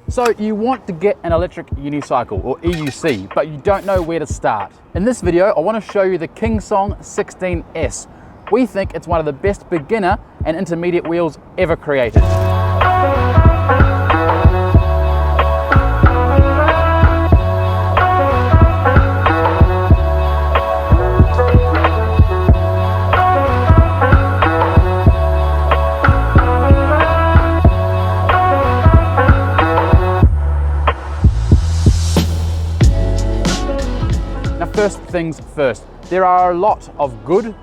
So you want to get an electric unicycle or EUC, but you don't know where to start. In this video, I want to show you the Kingsong 16S. We think it's one of the best beginner and intermediate wheels ever created. First things first, there are a lot of good,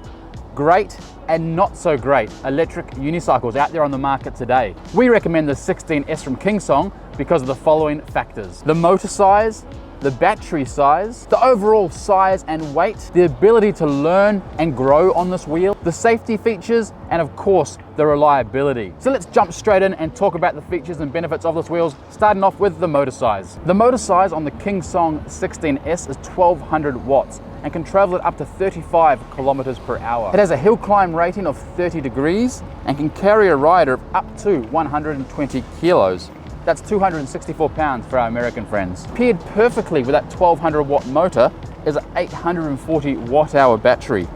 great, and not so great electric unicycles out there on the market today. We recommend the 16S from Kingsong because of the following factors: the motor size, the battery size, the overall size and weight, the ability to learn and grow on this wheel, the safety features, and of course, the reliability. So let's jump straight in and talk about the features and benefits of this wheel, starting off with the motor size. The motor size on the Kingsong 16S is 1200 watts and can travel at up to 35 kilometers per hour. It has a hill climb rating of 30 degrees and can carry a rider of up to 120 kilos. That's 264 pounds for our American friends. Paired perfectly with that 1200 watt motor is an 840 watt hour battery.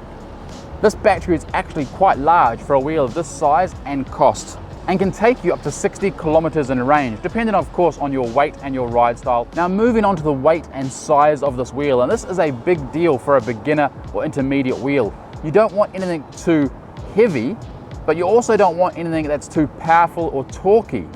This battery is actually quite large for a wheel of this size and cost, and can take you up to 60 kilometers in range, depending of course on your weight and your ride style. Now moving on to the weight and size of this wheel, and this is a big deal for a beginner or intermediate wheel. You don't want anything too heavy, but you also don't want anything that's too powerful or torquey.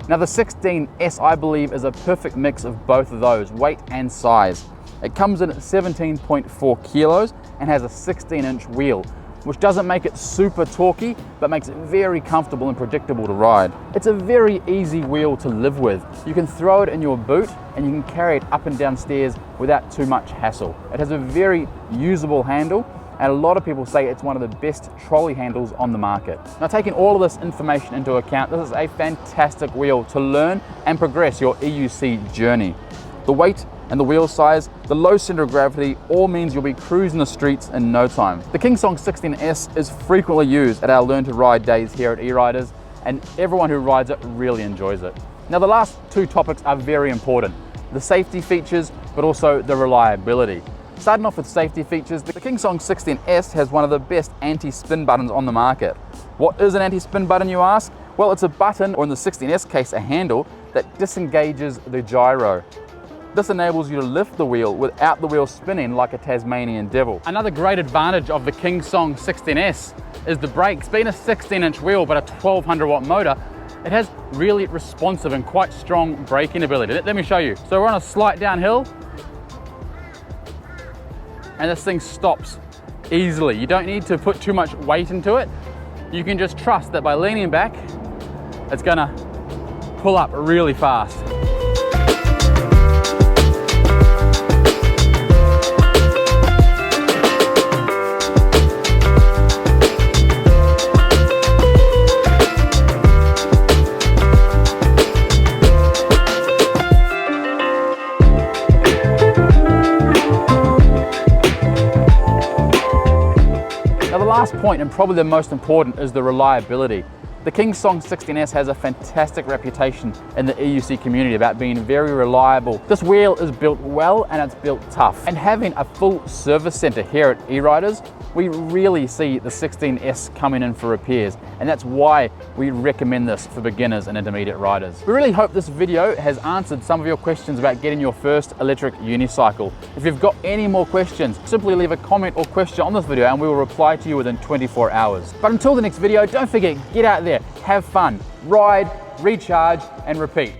Now the 16S, I believe, is a perfect mix of both of those, weight and size. It comes in at 17.4 kilos and has a 16-inch wheel, which doesn't make it super torquey, but makes it very comfortable and predictable to ride. It's a very easy wheel to live with. You can throw it in your boot and you can carry it up and down stairs without too much hassle. It has a very usable handle, and a lot of people say it's one of the best trolley handles on the market. Now, taking all of this information into account, this is a fantastic wheel to learn and progress your EUC journey. The weight and the wheel size, the low center of gravity, all means you'll be cruising the streets in no time. The Kingsong 16S is frequently used at our Learn to Ride days here at E-RIDERZ, and everyone who rides it really enjoys it. Now, the last two topics are very important: the safety features, but also the reliability. Starting off with safety features, the Kingsong 16S has one of the best anti-spin buttons on the market. What is an anti-spin button, you ask? Well, it's a button, or in the 16S case, a handle that disengages the gyro. This enables you to lift the wheel without the wheel spinning like a Tasmanian devil. Another great advantage of the Kingsong 16S is the brakes. Being a 16-inch wheel but a 1200 watt motor, it has really responsive and quite strong braking ability. Let me show you. So we're on a slight downhill, and this thing stops easily. You don't need to put too much weight into it. You can just trust that by leaning back, it's gonna pull up really fast. Now the last point, and probably the most important, is the reliability. The Kingsong 16S has a fantastic reputation in the EUC community about being very reliable. This wheel is built well and it's built tough. And having a full service center here at E-RIDERZ, we really see the 16S coming in for repairs, and that's why we recommend this for beginners and intermediate riders. We really hope this video has answered some of your questions about getting your first electric unicycle. If you've got any more questions, simply leave a comment or question on this video and we will reply to you within 24 hours. But until the next video, don't forget, get out there, have fun, ride, recharge, and repeat.